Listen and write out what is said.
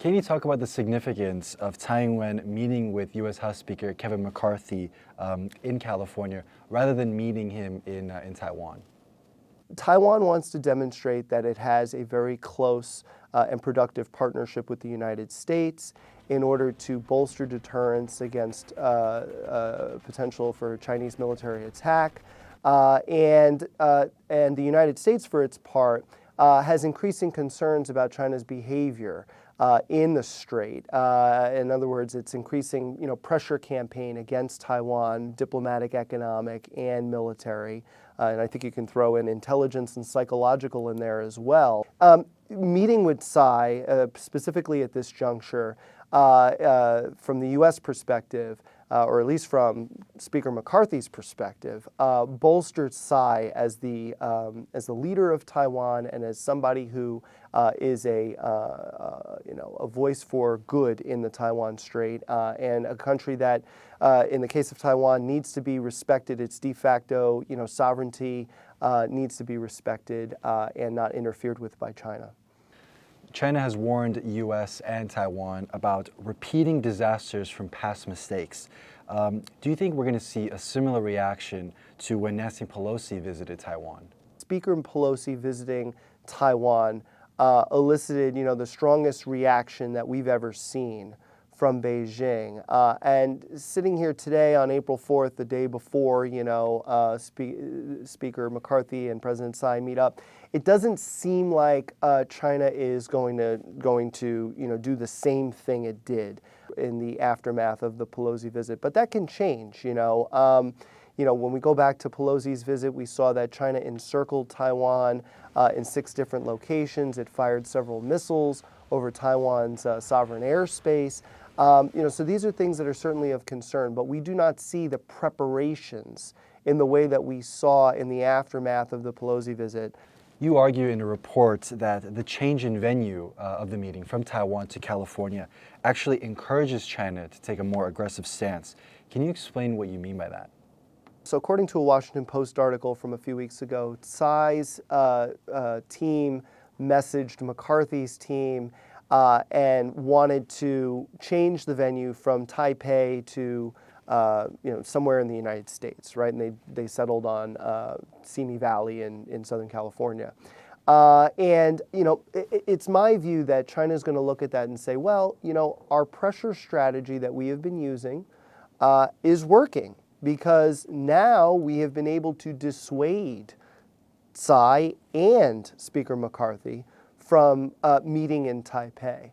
Can you talk about the significance of Ing-wen meeting with U.S. House Speaker Kevin McCarthy in California rather than meeting him in Taiwan? Taiwan wants to demonstrate that it has a very close and productive partnership with the United States in order to bolster deterrence against potential for Chinese military attack. And the United States, for its part, has increasing concerns about China's behavior in the Strait. In other words, it's increasing, pressure campaign against Taiwan, diplomatic, economic, and military. And I think you can throw in intelligence and psychological in there as well. Meeting with Tsai, specifically at this juncture, from the U.S. perspective, or at least from Speaker McCarthy's perspective, bolstered Tsai as the leader of Taiwan and as somebody who is a voice for good in the Taiwan Strait, and a country that, in the case of Taiwan, needs to be respected. Its de facto, sovereignty needs to be respected and not interfered with by China. China has warned U.S. and Taiwan about repeating disasters from past mistakes. Do you think we're going to see a similar reaction to when Nancy Pelosi visited Taiwan? Speaker Pelosi visiting Taiwan elicited, the strongest reaction that we've ever seen from Beijing. And sitting here today on April 4th, the day before, Speaker McCarthy and President Tsai meet up, it doesn't seem like China is going to do the same thing it did in the aftermath of the Pelosi visit. But that can change, when we go back to Pelosi's visit, we saw that China encircled Taiwan in 6 different locations. It fired several missiles over Taiwan's sovereign airspace. So these are things that are certainly of concern, but we do not see the preparations in the way that we saw in the aftermath of the Pelosi visit. You argue in a report that the change in venue of the meeting from Taiwan to California actually encourages China to take a more aggressive stance. Can you explain what you mean by that? So according to a Washington Post article from a few weeks ago, Tsai's team messaged McCarthy's team and wanted to change the venue from Taipei to somewhere in the United States, right? And they settled on Simi Valley in Southern California. It's my view that China is going to look at that and say, well, our pressure strategy that we have been using is working, because now we have been able to dissuade Tsai and Speaker McCarthy from meeting in Taipei.